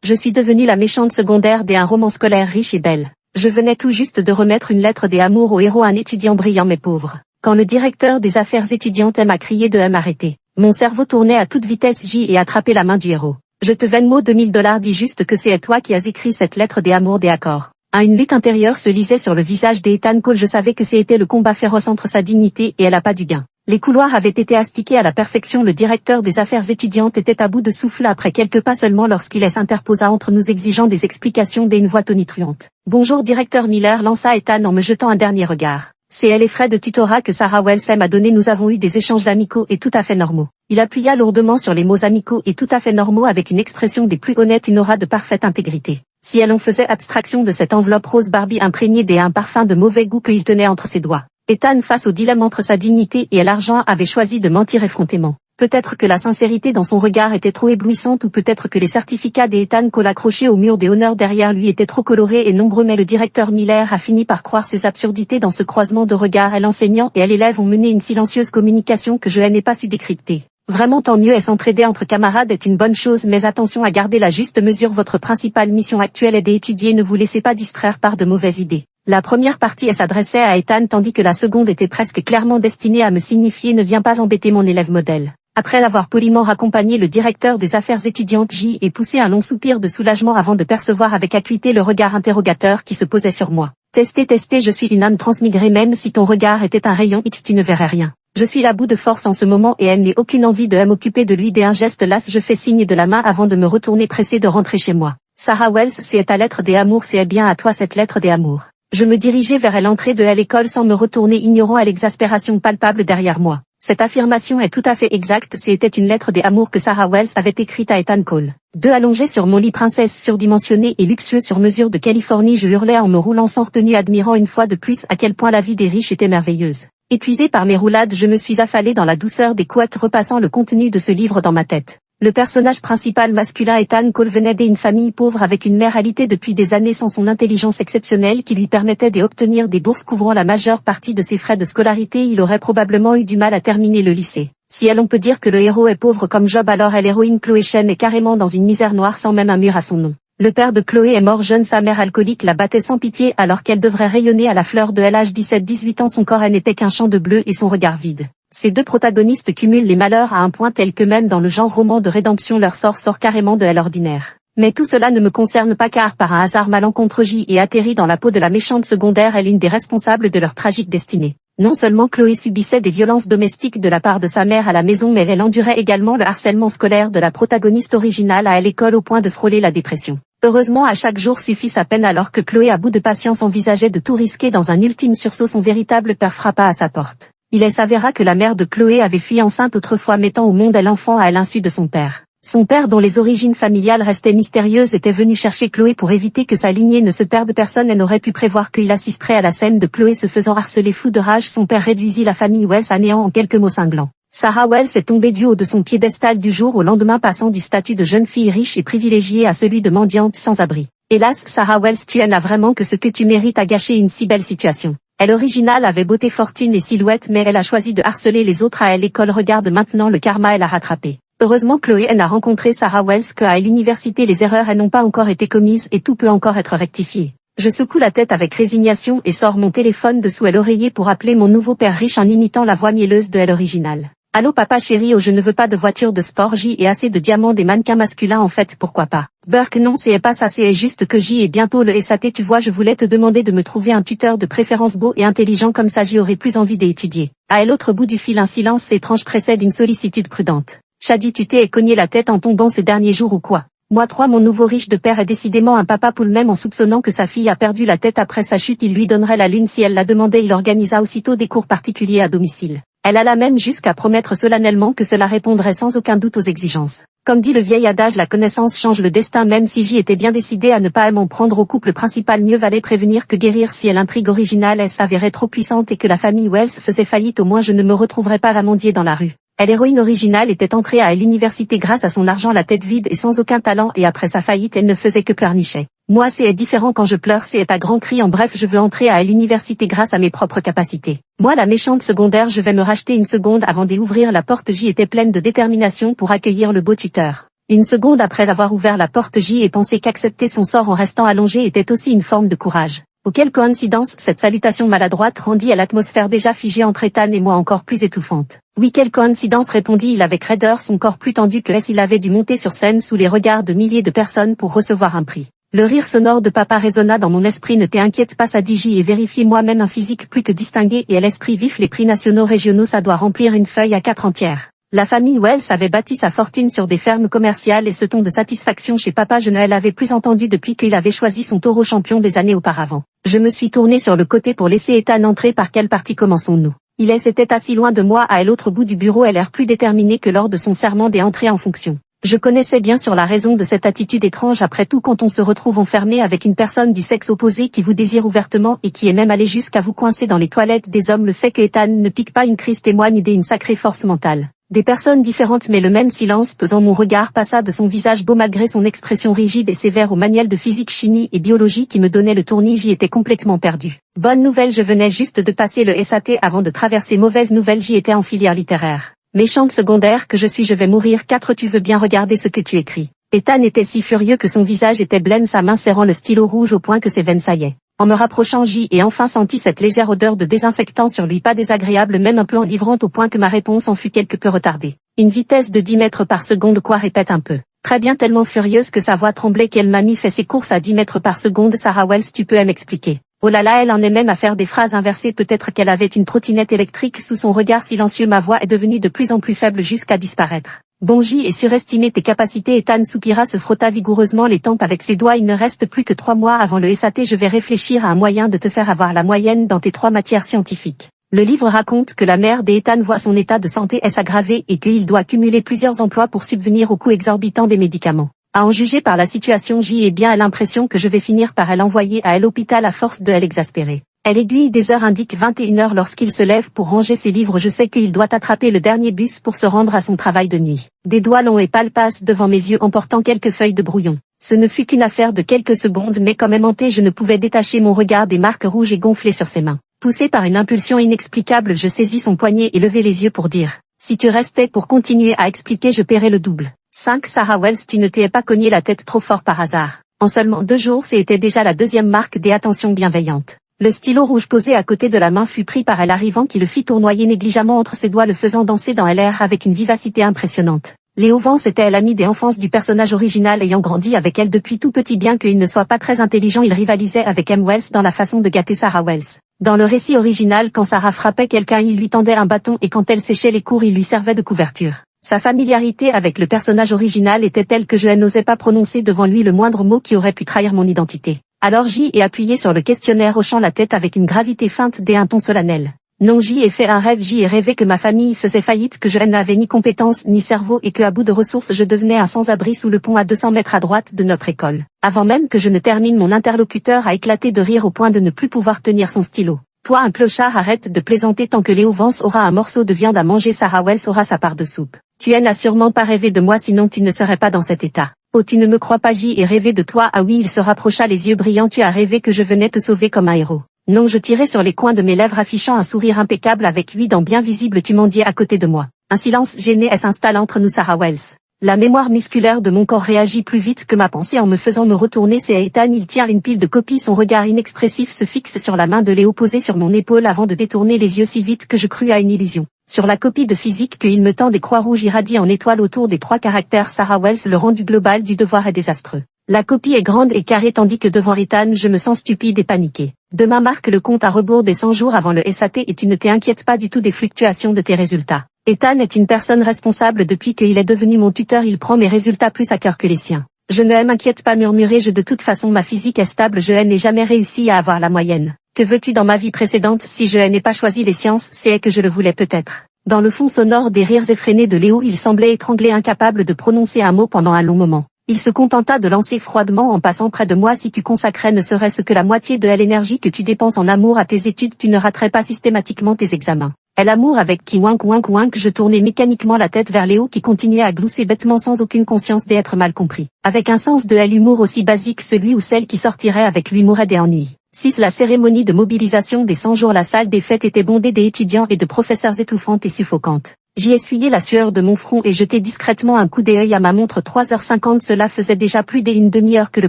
Je suis devenue la méchante secondaire d'un roman scolaire riche et belle. Je venais tout juste de remettre une lettre des amours au héros, un étudiant brillant mais pauvre. Quand le directeur des affaires étudiantes m'a crié de m'arrêter, mon cerveau tournait à toute vitesse et attrapé la main du héros. Je te vends mot $2000, dis juste que c'est toi qui as écrit cette lettre des amours des accords. Une lutte intérieure se lisait sur le visage d'Ethan Cole. Je savais que c'était le combat féroce entre sa dignité et elle a pas du gain. Les couloirs avaient été astiqués à la perfection. Le directeur des affaires étudiantes était à bout de souffle après quelques pas seulement lorsqu'il s'interposa entre nous exigeant des explications d'une voix tonitruante. Bonjour directeur Miller, lança Ethan en me jetant un dernier regard. C'est les frais de tutorat que Sarah Wells m'a donné. Nous avons eu des échanges amicaux et tout à fait normaux. Il appuya lourdement sur les mots amicaux et tout à fait normaux avec une expression des plus honnêtes, une aura de parfaite intégrité. Si elle en faisait abstraction de cette enveloppe rose Barbie imprégnée d'un parfum de mauvais goût qu'il tenait entre ses doigts. Ethan, face au dilemme entre sa dignité et l'argent, avait choisi de mentir effrontément. Peut-être que la sincérité dans son regard était trop éblouissante, ou peut-être que les certificats d'Ethan Cole accrochés au mur des honneurs derrière lui étaient trop colorés et nombreux, mais le directeur Miller a fini par croire ces absurdités. Dans ce croisement de regards, l'enseignant et l'élève ont mené une silencieuse communication que je n'ai pas su décrypter. Vraiment tant mieux, s'entraider entre camarades est une bonne chose, mais attention à garder la juste mesure. Votre principale mission actuelle est d'étudier, ne vous laissez pas distraire par de mauvaises idées. La première partie s'adressait à Ethan tandis que la seconde était presque clairement destinée à me signifier: ne viens pas embêter mon élève modèle. Après avoir poliment raccompagné le directeur des affaires étudiantes, et poussé un long soupir de soulagement avant de percevoir avec acuité le regard interrogateur qui se posait sur moi. Tester, je suis une âme transmigrée, même si ton regard était un rayon X tu ne verrais rien. Je suis à bout de force en ce moment et elle n'a aucune envie de m'occuper de lui. D'un geste las, je fais signe de la main avant de me retourner pressé de rentrer chez moi. Sarah Wells, c'est ta lettre des amours, c'est bien à toi cette lettre des amours. Je me dirigeais vers l'entrée de l'école sans me retourner, ignorant l'exaspération palpable derrière moi. Cette affirmation est tout à fait exacte, c'était une lettre des amours que Sarah Wells avait écrite à Ethan Cole. Allongée sur mon lit, princesse surdimensionnée et luxueux sur mesure de Californie, je hurlais en me roulant sans retenue, admirant une fois de plus à quel point la vie des riches était merveilleuse. Épuisé par mes roulades, je me suis affalé dans la douceur des couettes, repassant le contenu de ce livre dans ma tête. Le personnage principal masculin, Ethan Cole, venait d'une famille pauvre avec une mère alitée depuis des années sans son intelligence exceptionnelle qui lui permettait d'obtenir des bourses couvrant la majeure partie de ses frais de scolarité. Il aurait probablement eu du mal à terminer le lycée. Si on peut dire que le héros est pauvre comme Job, alors l'héroïne Chloé Chen est carrément dans une misère noire sans même un mur à son nom. Le père de Chloé est mort jeune, sa mère alcoolique la battait sans pitié alors qu'elle devrait rayonner à la fleur de l'âge 17-18 ans. Son corps n'était qu'un champ de bleu et son regard vide. Ces deux protagonistes cumulent les malheurs à un point tel que même dans le genre roman de rédemption leur sort carrément de l'ordinaire. Mais tout cela ne me concerne pas car par un hasard malencontreux j'y ai atterri dans la peau de la méchante secondaire et l'une des responsables de leur tragique destinée. Non seulement Chloé subissait des violences domestiques de la part de sa mère à la maison, mais elle endurait également le harcèlement scolaire de la protagoniste originale à l'école au point de frôler la dépression. Heureusement, à chaque jour suffit sa peine. Alors que Chloé, à bout de patience, envisageait de tout risquer dans un ultime sursaut, son véritable père frappa à sa porte. Il s'avéra que la mère de Chloé avait fui enceinte autrefois, mettant au monde l'enfant à l'insu de son père. Son père, dont les origines familiales restaient mystérieuses, était venu chercher Chloé pour éviter que sa lignée ne se perde. Personne n'aurait pu prévoir qu'il assisterait à la scène de Chloé se faisant harceler. Fou de rage, son père réduisit la famille Wells à néant en quelques mots cinglants. Sarah Wells est tombée du haut de son piédestal du jour au lendemain, passant du statut de jeune fille riche et privilégiée à celui de mendiante sans abri. Hélas, Sarah Wells, tu n'as vraiment que ce que tu mérites à gâcher une si belle situation. Elle originale avait beauté, fortune et silhouette, mais elle a choisi de harceler les autres à l'école. Regarde maintenant le karma, elle a rattrapé. Heureusement, Chloé n'a rencontré Sarah Wells qu'à l'université. Les erreurs n'ont pas encore été commises et tout peut encore être rectifié. Je secoue la tête avec résignation et sors mon téléphone de sous l'oreiller pour appeler mon nouveau père riche en imitant la voix mielleuse de l'original. Allô papa chéri, oh je ne veux pas de voiture de sport, j'y ai assez de diamants, des mannequins masculins en fait, pourquoi pas. Burke, non c'est pas ça, c'est juste que j'y ai bientôt le SAT, tu vois, je voulais te demander de me trouver un tuteur de préférence beau et intelligent, comme ça j'y aurais plus envie d'étudier. À l'autre bout du fil, un silence étrange précède une sollicitude prudente. Shadi, tu t'es cogné la tête en tombant ces derniers jours ou quoi? Moi 3, mon nouveau riche de père est décidément un papa poule, même en soupçonnant que sa fille a perdu la tête après sa chute, il lui donnerait la lune si elle la demandait. Il organisa aussitôt des cours particuliers à domicile. Elle alla même jusqu'à promettre solennellement que cela répondrait sans aucun doute aux exigences. Comme dit le vieil adage, la connaissance change le destin. Même si j'y étais bien décidée à ne pas m'en prendre au couple principal, mieux valait prévenir que guérir. Si l'intrigue originale s'avérait trop puissante et que la famille Wells faisait faillite, au moins je ne me retrouverais pas à mendier dans la rue. L'héroïne originale était entrée à l'université grâce à son argent, la tête vide et sans aucun talent, et après sa faillite elle ne faisait que pleurnicher. Moi c'est différent, quand je pleure c'est à grands cris. En bref, je veux entrer à l'université grâce à mes propres capacités. Moi la méchante secondaire, je vais me racheter une seconde avant d'ouvrir la porte. J'y étais pleine de détermination pour accueillir le beau tuteur. Une seconde après avoir ouvert la porte, J ai pensé qu'accepter son sort en restant allongé était aussi une forme de courage. Oh, quelle coïncidence, cette salutation maladroite rendit à l'atmosphère déjà figée entre Ethan et moi encore plus étouffante. Oui, quelle coïncidence, répondit-il avec raideur, son corps plus tendu que s'il avait dû monter sur scène sous les regards de milliers de personnes pour recevoir un prix. Le rire sonore de papa résonna dans mon esprit. Ne t'inquiète pas, ça dit J, et vérifie moi-même un physique plus que distingué et à l'esprit vif. Les prix nationaux régionaux, ça doit remplir une feuille à 4 entières. La famille Wells avait bâti sa fortune sur des fermes commerciales et ce ton de satisfaction chez papa, je ne l'avais plus entendu depuis qu'il avait choisi son taureau champion des années auparavant. Je me suis tourné sur le côté pour laisser Ethan entrer. Par quelle partie commençons-nous? Il s'était assis loin de moi à l'autre bout du bureau, elle l'air plus déterminé que lors de son serment des entrées en fonction. Je connaissais bien sur la raison de cette attitude étrange. Après tout, quand on se retrouve enfermé avec une personne du sexe opposé qui vous désire ouvertement et qui est même allé jusqu'à vous coincer dans les toilettes des hommes, le fait que Ethan ne pique pas une crise témoigne d'une sacrée force mentale. Des personnes différentes mais le même silence pesant. Mon regard passa de son visage beau malgré son expression rigide et sévère au manuel de physique, chimie et biologie qui me donnait le tournis. J'y étais complètement perdu. Bonne nouvelle, je venais juste de passer le SAT avant de traverser. Mauvaise nouvelle, j'y étais en filière littéraire. Méchante secondaire que je suis, je vais mourir. 4. Tu veux bien regarder ce que tu écris? Ethan était si furieux que son visage était blême, sa main serrant le stylo rouge au point que ses veines saillaient. En me rapprochant, J ai enfin senti cette légère odeur de désinfectant sur lui, pas désagréable, même un peu enivrante au point que ma réponse en fut quelque peu retardée. Une vitesse de 10 mètres par seconde, quoi? Répète un peu. Très bien, tellement furieuse que sa voix tremblait qu'elle m'a mis fait ses courses à 10 mètres par seconde. Sarah Wells, tu peux m'expliquer? Oh là là, elle en est même à faire des phrases inversées. Peut-être qu'elle avait une trottinette électrique sous son regard silencieux. Ma voix est devenue de plus en plus faible jusqu'à disparaître. Bon, J ai surestimé tes capacités. Ethan soupira, se frotta vigoureusement les tempes avec ses doigts. Il ne reste plus que 3 mois avant le SAT. Je vais réfléchir à un moyen de te faire avoir la moyenne dans tes 3 matières scientifiques. Le livre raconte que la mère d'Ethan voit son état de santé s'aggraver et qu'il doit cumuler plusieurs emplois pour subvenir au coût exorbitant des médicaments. À en juger par la situation, J ai bien l'impression que je vais finir par l'envoyer à l'hôpital à force de l'exaspérer. Elle aiguille des heures, indique 21h lorsqu'il se lève pour ranger ses livres. Je sais qu'il doit attraper le dernier bus pour se rendre à son travail de nuit. Des doigts longs et pâles passent devant mes yeux emportant quelques feuilles de brouillon. Ce ne fut qu'une affaire de quelques secondes, mais comme aimanté, je ne pouvais détacher mon regard des marques rouges et gonflées sur ses mains. Poussé par une impulsion inexplicable, je saisis son poignet et levai les yeux pour dire « Si tu restais pour continuer à expliquer, je paierais le double. » 5. Sarah Wells, tu ne t'es pas cogné la tête trop fort par hasard. En seulement 2 jours, c'était déjà la 2e marque des attentions bienveillantes. Le stylo rouge posé à côté de la main fut pris par elle arrivant qui le fit tournoyer négligemment entre ses doigts, le faisant danser dans l'air avec une vivacité impressionnante. Léo Vance était l'ami des enfances du personnage original, ayant grandi avec elle depuis tout petit. Bien qu'il ne soit pas très intelligent, il rivalisait avec M. Wells dans la façon de gâter Sarah Wells. Dans le récit original, quand Sarah frappait quelqu'un, il lui tendait un bâton et quand elle séchait les cours, il lui servait de couverture. Sa familiarité avec le personnage original était telle que je n'osais pas prononcer devant lui le moindre mot qui aurait pu trahir mon identité. Alors J ai appuyé sur le questionnaire, hochant la tête avec une gravité feinte et un ton solennel. Non, J ai fait un rêve. J ai rêvé que ma famille faisait faillite, que je n'avais ni compétences ni cerveau et que à bout de ressources je devenais un sans-abri sous le pont à 200 mètres à droite de notre école. Avant même que je ne termine, mon interlocuteur a éclaté de rire au point de ne plus pouvoir tenir son stylo. Toi, un clochard, arrête de plaisanter. Tant que Léo Vance aura un morceau de viande à manger, Sarah Wells aura sa part de soupe. Tu n'as sûrement pas rêvé de moi, sinon tu ne serais pas dans cet état. Oh, tu ne me crois pas? J ai rêvé de toi. Ah oui, il se rapprocha, les yeux brillants. Tu as rêvé que je venais te sauver comme un héros. Non, je tirais sur les coins de mes lèvres affichant un sourire impeccable avec 8 dents bien visibles. Tu mendiais à côté de moi. Un silence gêné s'installe entre nous. Sarah Wells. La mémoire musculaire de mon corps réagit plus vite que ma pensée en me faisant me retourner. C'est Ethan, il tient une pile de copies. Son regard inexpressif se fixe sur la main de Léo posée sur mon épaule avant de détourner les yeux si vite que je crus à une illusion. Sur la copie de physique qu'il me tend, des croix rouges irradient en étoiles autour des 3 caractères Sarah Wells. Le rendu global du devoir est désastreux. La copie est grande et carrée tandis que devant Ethan je me sens stupide et paniqué. Demain marque le compte à rebours des 100 jours avant le SAT et tu ne t'inquiètes pas du tout des fluctuations de tes résultats. Ethan est une personne responsable depuis qu'il est devenu mon tuteur, il prend mes résultats plus à cœur que les siens. Je ne m'inquiète pas, murmurai-je, de toute façon ma physique est stable, je n'ai jamais réussi à avoir la moyenne. Que veux-tu dans ma vie précédente? Si je n'ai pas choisi les sciences, c'est que je le voulais peut-être. Dans le fond sonore des rires effrénés de Léo, il semblait étranglé, incapable de prononcer un mot pendant un long moment. Il se contenta de lancer froidement en passant près de moi. Si tu consacrais ne serait-ce que la moitié de l'énergie que tu dépenses en amour à tes études, tu ne raterais pas systématiquement tes examens. Elle amour avec qui wink wink wink. Je tournais mécaniquement la tête vers Léo qui continuait à glousser bêtement sans aucune conscience d'être mal compris. Avec un sens de l'humour aussi basique, celui ou celle qui sortirait avec lui mourrait d'ennui. 6. La cérémonie de mobilisation des 100 jours. La salle des fêtes était bondée d'étudiants et de professeurs étouffantes et suffocantes. J'y essuyai la sueur de mon front et jetai discrètement un coup d'œil à ma montre 3h50. Cela faisait déjà plus d'une demi-heure que le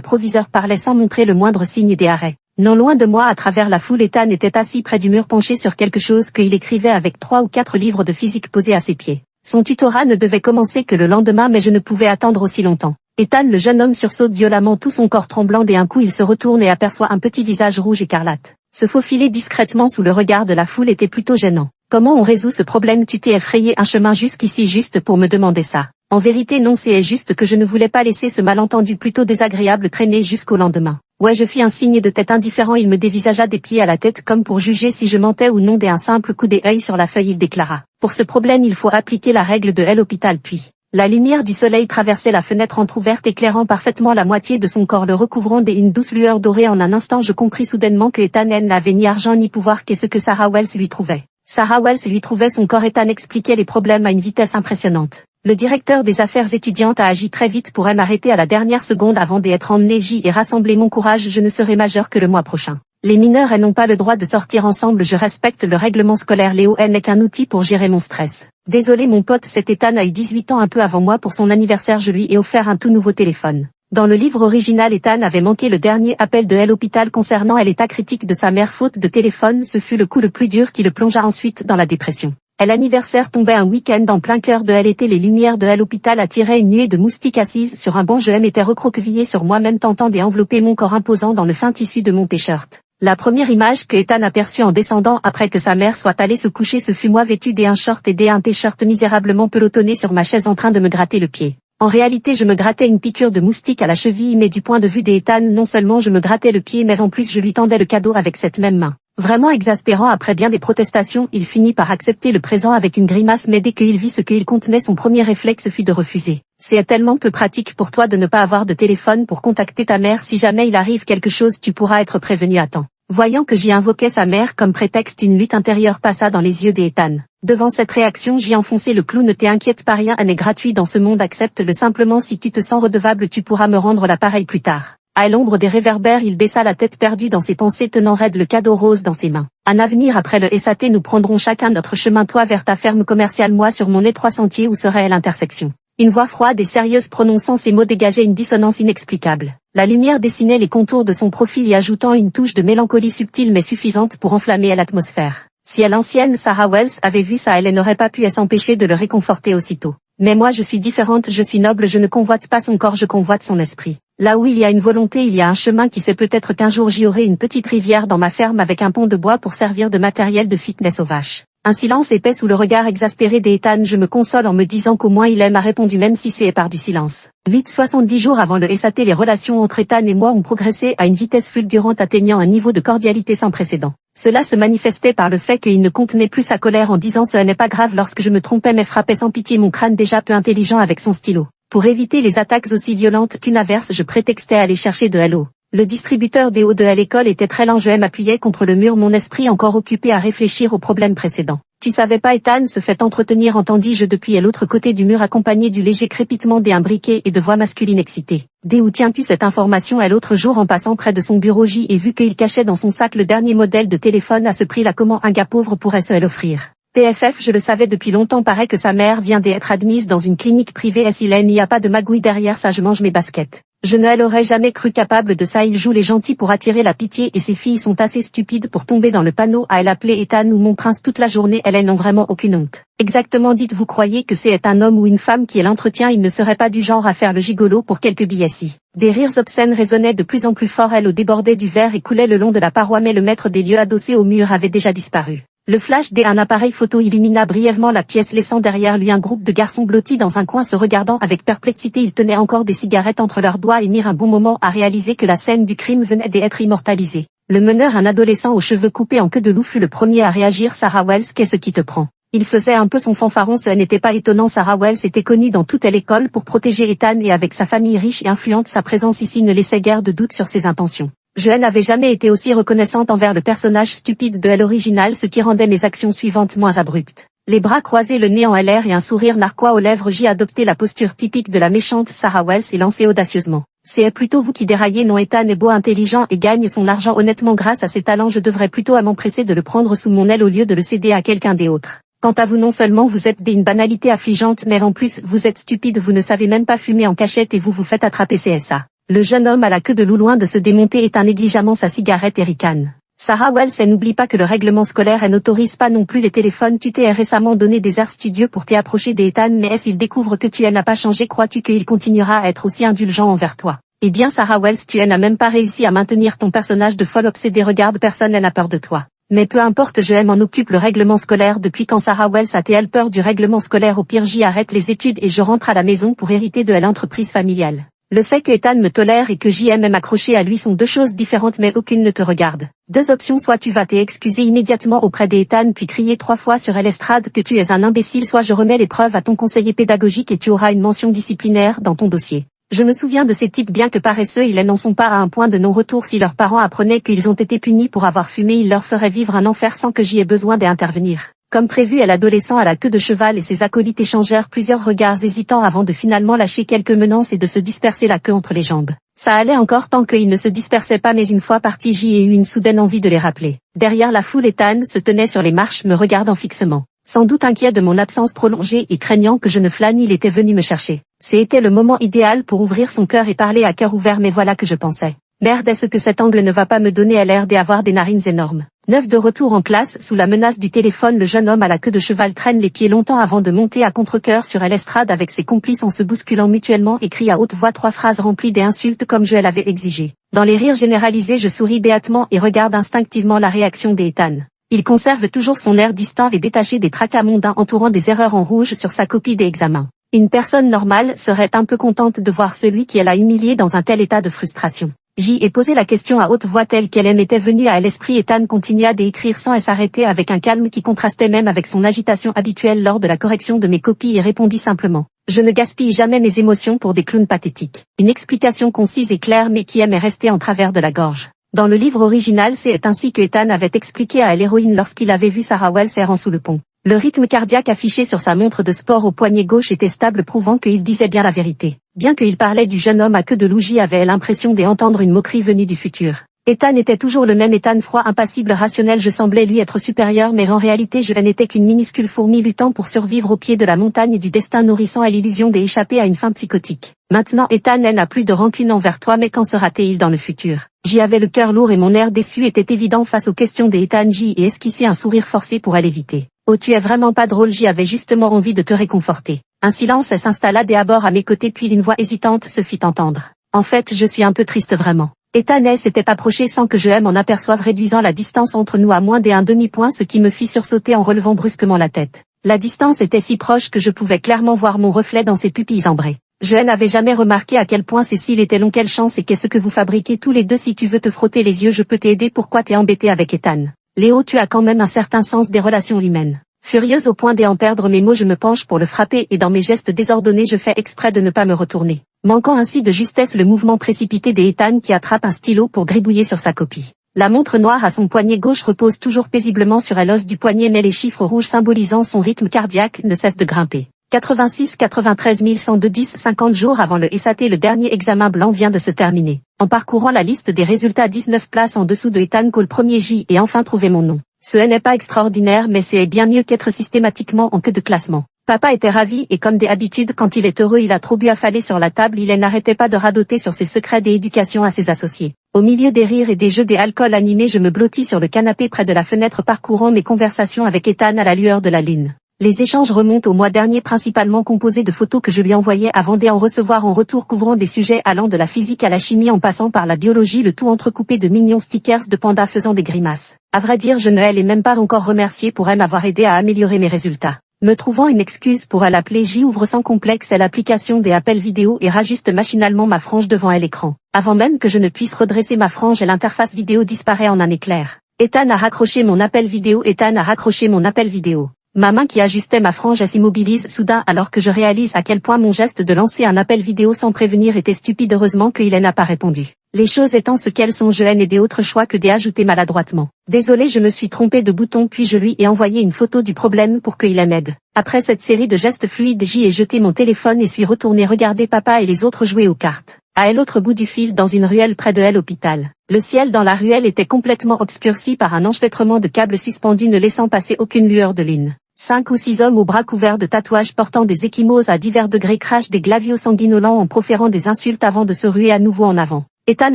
proviseur parlait sans montrer le moindre signe des arrêts. Non loin de moi à travers la foule, Ethan était assis près du mur penché sur quelque chose qu'il écrivait avec 3 ou 4 livres de physique posés à ses pieds. Son tutorat ne devait commencer que le lendemain mais je ne pouvais attendre aussi longtemps. Ethan, le jeune homme, sursaute violemment, tout son corps tremblant. D'un coup il se retourne et aperçoit un petit visage rouge écarlate. Se faufiler discrètement sous le regard de la foule était plutôt gênant. Comment on résout ce problème? Tu t'es effrayé un chemin jusqu'ici juste pour me demander ça? En vérité non, c'est juste que je ne voulais pas laisser ce malentendu plutôt désagréable traîner jusqu'au lendemain. Ouais, je fis un signe de tête indifférent. Il me dévisagea des pieds à la tête comme pour juger si je mentais ou non. D'un simple coup d'œil sur la feuille il déclara: pour ce problème il faut appliquer la règle de l'hôpital. Puis la lumière du soleil traversait la fenêtre entrouverte éclairant parfaitement la moitié de son corps, le recouvrant d'une douce lueur dorée. En un instant je compris soudainement que Ethan n'avait ni argent ni pouvoir, qu'est-ce que Sarah Wells lui trouvait. Sarah Wells lui trouvait son corps. Ethan expliquait les problèmes à une vitesse impressionnante. Le directeur des affaires étudiantes a agi très vite pour m'arrêter à la dernière seconde avant d'être emmené. J'y ai rassemblé mon courage. Je ne serai majeur que le mois prochain. Les mineurs n'ont pas le droit de sortir ensemble. Je respecte le règlement scolaire. Léo n'est qu'un outil pour gérer mon stress. Désolé mon pote, cet Ethan a eu 18 ans un peu avant moi. Pour son anniversaire je lui ai offert un tout nouveau téléphone. Dans le livre original, Ethan avait manqué le dernier appel de l'hôpital concernant l'état critique de sa mère faute de téléphone. Ce fut le coup le plus dur qui le plongea ensuite dans la dépression. L'anniversaire tombait un week-end en plein cœur de l'été. Les lumières de l'hôpital attiraient une nuée de moustiques assises sur un banc. Je m'étais recroquevillé sur moi-même tentant d'envelopper mon corps imposant dans le fin tissu de mon t-shirt. La première image que Ethan aperçut en descendant après que sa mère soit allée se coucher, ce fut moi vêtu d'un short et d'un t-shirt misérablement pelotonné sur ma chaise en train de me gratter le pied. En réalité je me grattais une piqûre de moustique à la cheville, mais du point de vue d'Ethan, non seulement je me grattais le pied mais en plus je lui tendais le cadeau avec cette même main. Vraiment exaspérant, après bien des protestations, il finit par accepter le présent avec une grimace, mais dès qu'il vit ce qu'il contenait, son premier réflexe fut de refuser. C'est tellement peu pratique pour toi de ne pas avoir de téléphone pour contacter ta mère. Si jamais il arrive quelque chose, tu pourras être prévenu à temps. Voyant que j'y invoquais sa mère comme prétexte, une lutte intérieure passa dans les yeux d'Ethan. Devant cette réaction, j'y enfonçai le clou. Ne t'inquiète pas, rien n'est gratuit dans ce monde, accepte-le simplement. Si tu te sens redevable, tu pourras me rendre l'appareil plus tard. À l'ombre des réverbères, il baissa la tête perdu dans ses pensées, tenant raide le cadeau rose dans ses mains. Un avenir après le SAT, nous prendrons chacun notre chemin, toi vers ta ferme commerciale, moi sur mon étroit sentier où serait l'intersection. Une voix froide et sérieuse prononçant ces mots dégageait une dissonance inexplicable. La lumière dessinait les contours de son profil y ajoutant une touche de mélancolie subtile mais suffisante pour enflammer l'atmosphère. Si l'ancienne Sarah Wells avait vu ça, elle n'aurait pas pu s'empêcher de le réconforter aussitôt. Mais moi je suis différente, je suis noble, je ne convoite pas son corps, je convoite son esprit. Là où il y a une volonté, il y a un chemin. Qui sait, peut-être qu'un jour j'y aurai une petite rivière dans ma ferme avec un pont de bois pour servir de matériel de fitness aux vaches. Un silence épais sous le regard exaspéré d'Ethan. Je me console en me disant qu'au moins il m'a répondu, même si c'est par du silence. 70 jours avant le SAT, les relations entre Ethan et moi ont progressé à une vitesse fulgurante, atteignant un niveau de cordialité sans précédent. Cela se manifestait par le fait qu'il ne contenait plus sa colère en disant ce n'est pas grave lorsque je me trompais mais frappait sans pitié mon crâne déjà peu intelligent avec son stylo. Pour éviter les attaques aussi violentes qu'une averse, je prétextais aller chercher de l'eau. Le distributeur des eaux de l'école était très lent, je m'appuyais contre le mur, mon esprit encore occupé à réfléchir aux problèmes précédents. Tu savais pas, Ethan se fait entretenir, entendis-je depuis l'autre côté du mur, accompagné du léger crépitement d'un briquet et de voix masculine excitée. Où tiens-tu cette information? L'autre jour en passant près de son bureau, j'y ai vu qu'il cachait dans son sac le dernier modèle de téléphone à ce prix-là. Comment un gars pauvre pourrait se l'offrir? PFF, je le savais depuis longtemps, paraît que sa mère vient d'être admise dans une clinique privée. Il n'y a pas de magouille derrière ça, je mange mes baskets. Je ne l'aurais jamais cru capable de ça. Il joue les gentils pour attirer la pitié et ses filles sont assez stupides pour tomber dans le panneau à appeler Ethan ou mon prince toute la journée. Elles n'ont vraiment aucune honte. Exactement, dites, vous croyez que c'est un homme ou une femme qui l'entretient? Il ne serait pas du genre à faire le gigolo pour quelques billets-ci. Des rires obscènes résonnaient de plus en plus fort. Elle débordait du verre et coulait le long de la paroi, mais le maître des lieux adossé au mur avait déjà disparu. Le flash d'un appareil photo illumina brièvement la pièce, laissant derrière lui un groupe de garçons blottis dans un coin se regardant avec perplexité. Ils tenaient encore des cigarettes entre leurs doigts et mirent un bon moment à réaliser que la scène du crime venait d'être immortalisée. Le meneur, un adolescent aux cheveux coupés en queue de loup, fut le premier à réagir. Sarah Wells, qu'est-ce qui te prend? Il faisait un peu son fanfaron, ce n'était pas étonnant. Sarah Wells était connue dans toute l'école pour protéger Ethan et avec sa famille riche et influente, sa présence ici ne laissait guère de doute sur ses intentions. Je n'avais jamais été aussi reconnaissante envers le personnage stupide de l'original, ce qui rendait mes actions suivantes moins abruptes. Les bras croisés, le nez en l'air et un sourire narquois aux lèvres, j'y adoptais la posture typique de la méchante Sarah Wells et lançai audacieusement. C'est plutôt vous qui déraillez, non? Ethan est beau, intelligent et gagne son argent honnêtement grâce à ses talents. Je devrais plutôt m'empresser de le prendre sous mon aile au lieu de le céder à quelqu'un d'autre. Quant à vous, non seulement vous êtes une banalité affligeante, mais en plus vous êtes stupide, vous ne savez même pas fumer en cachette et vous vous faites attraper CSA. Le jeune homme à la queue de loup, loin de se démonter, éteint négligemment sa cigarette et ricane. Sarah Wells, et n'oublie pas que le règlement scolaire n'autorise pas non plus les téléphones. Tu t'es récemment donné des airs studieux pour t'y approcher d'Ethan, mais s'il découvre que tu n'as pas changé, crois-tu qu'il continuera à être aussi indulgent envers toi? Eh bien Sarah Wells, tu n'as même pas réussi à maintenir ton personnage de folle obsédée. Regarde, personne n'a peur de toi. Mais peu importe, je m'en occupe. Le règlement scolaire, depuis quand Sarah Wells a-t-elle peur du règlement scolaire? Au pire, j'y arrête les études et je rentre à la maison pour hériter de l'entreprise familiale. Le fait que Ethan me tolère et que JM accroché à lui sont deux choses différentes, mais aucune ne te regarde. Deux options: soit tu vas t'excuser immédiatement auprès d'Ethan puis crier 3 fois sur l'estrade que tu es un imbécile, soit je remets les preuves à ton conseiller pédagogique et tu auras une mention disciplinaire dans ton dossier. Je me souviens de ces types, bien que paresseux, ils n'en sont pas à un point de non-retour. Si leurs parents apprenaient qu'ils ont été punis pour avoir fumé, ils leur feraient vivre un enfer sans que j'y ai besoin d'intervenir. Comme prévu, l'adolescent à la queue de cheval et ses acolytes échangèrent plusieurs regards hésitants avant de finalement lâcher quelques menaces et de se disperser la queue entre les jambes. Ça allait encore tant qu'ils ne se dispersaient pas, mais une fois partis, j'y ai eu une soudaine envie de les rappeler. Derrière la foule, Ethan se tenait sur les marches, me regardant fixement. Sans doute inquiet de mon absence prolongée et craignant que je ne flâne, il était venu me chercher. C'était le moment idéal pour ouvrir son cœur et parler à cœur ouvert, mais voilà que je pensais. Merde, est-ce que cet angle ne va pas me donner à l'air d'avoir des narines énormes? Neuf de retour en classe, sous la menace du téléphone, le jeune homme à la queue de cheval traîne les pieds longtemps avant de monter à contre-cœur sur l'estrade avec ses complices en se bousculant mutuellement et crie à haute voix 3 phrases remplies d'insultes comme je l'avais exigé. Dans les rires généralisés, je souris béatement et regarde instinctivement la réaction d'Ethan. Il conserve toujours son air distant et détaché des tracas mondains entourant des erreurs en rouge sur sa copie d'examen. Une personne normale serait un peu contente de voir celui qui l'a humilié dans un tel état de frustration. J'y ai posé la question à haute voix telle qu'elle m'était venue à l'esprit. Ethan continua d'écrire sans s'arrêter avec un calme qui contrastait même avec son agitation habituelle lors de la correction de mes copies et répondit simplement. Je ne gaspille jamais mes émotions pour des clowns pathétiques. Une explication concise et claire mais qui m'est restée en travers de la gorge. Dans le livre original, c'est ainsi que Ethan avait expliqué à l'héroïne lorsqu'il avait vu Sarah Wells errant sous le pont. Le rythme cardiaque affiché sur sa montre de sport au poignet gauche était stable, prouvant qu'il disait bien la vérité. Bien qu'il parlait du jeune homme à queue de loup, j'y avais l'impression d'entendre une moquerie venue du futur. Ethan était toujours le même Ethan, froid, impassible, rationnel. Je semblais lui être supérieur, mais en réalité je n'étais qu'une minuscule fourmi luttant pour survivre au pied de la montagne du destin, nourrissant à l'illusion d'échapper à une fin psychotique. Maintenant Ethan n'a plus de rancune envers toi, mais qu'en sera-t-il dans le futur? J'y avais le cœur lourd et mon air déçu était évident face aux questions d'Ethan. J'y ai esquissé un sourire forcé pour l'éviter. Oh, tu es vraiment pas drôle, j'y avais justement envie de te réconforter. Un silence s'installa d'abord à mes côtés, puis une voix hésitante se fit entendre. En fait, je suis un peu triste vraiment. Ethan s'était approché sans que je m'en aperçoive, réduisant la distance entre nous à moins d'un demi-point, ce qui me fit sursauter en relevant brusquement la tête. La distance était si proche que je pouvais clairement voir mon reflet dans ses pupilles ambrées. Je n'avais jamais remarqué à quel point Cécile était long. Quelle chance, et qu'est-ce que vous fabriquez tous les deux? Si tu veux te frotter les yeux, je peux t'aider. Pourquoi t'es embêté avec Ethan? Léo, tu as quand même un certain sens des relations humaines. Furieuse au point d'en perdre mes mots, je me penche pour le frapper et dans mes gestes désordonnés je fais exprès de ne pas me retourner, manquant ainsi de justesse le mouvement précipité d'Ethan qui attrape un stylo pour gribouiller sur sa copie. La montre noire à son poignet gauche repose toujours paisiblement sur l'os du poignet, mais les chiffres rouges symbolisant son rythme cardiaque ne cessent de grimper. 86, 93 102, 10, 50 jours avant le SAT, le dernier examen blanc vient de se terminer. En parcourant la liste des résultats, 19 places en dessous de Ethan Cole, premier J, et enfin trouvé mon nom. Ce n'est pas extraordinaire, mais c'est bien mieux qu'être systématiquement en queue de classement. Papa était ravi et comme d'habitude quand il est heureux il a trop bu affalé sur la table, il n'arrêtait pas de radoter sur ses secrets d'éducation à ses associés. Au milieu des rires et des jeux des alcools animés, je me blottis sur le canapé près de la fenêtre parcourant mes conversations avec Ethan à la lueur de la lune. Les échanges remontent au mois dernier, principalement composés de photos que je lui envoyais avant d'en recevoir en retour, couvrant des sujets allant de la physique à la chimie en passant par la biologie, le tout entrecoupé de mignons stickers de pandas faisant des grimaces. À vrai dire, je ne l'ai même pas encore remercié pour m'avoir aidé à améliorer mes résultats. Me trouvant une excuse pour l'appeler, j'y ouvre sans complexe l'application des appels vidéo et rajuste machinalement ma frange devant l'écran. Avant même que je ne puisse redresser ma frange, l'interface vidéo disparaît en un éclair. Ethan a raccroché mon appel vidéo. Ethan a raccroché mon appel vidéo. Ma main qui ajustait ma frange s'immobilise soudain alors que je réalise à quel point mon geste de lancer un appel vidéo sans prévenir était stupide. Heureusement qu'il n'a pas répondu. Les choses étant ce qu'elles sont, je n'ai des autres choix que d'ajouter maladroitement. Désolé, je me suis trompé de bouton, puis je lui ai envoyé une photo du problème pour qu'il m'aide. Après cette série de gestes fluides, j'y ai jeté mon téléphone et suis retourné regarder papa et les autres jouer aux cartes. À l'autre bout du fil, dans une ruelle près de l'hôpital. Le ciel dans la ruelle était complètement obscurci par un enchevêtrement de câbles suspendus ne laissant passer aucune lueur de lune. 5 ou 6 hommes aux bras couverts de tatouages portant des ecchymoses à divers degrés crachent des glavios sanguinolents en proférant des insultes avant de se ruer à nouveau en avant. Ethan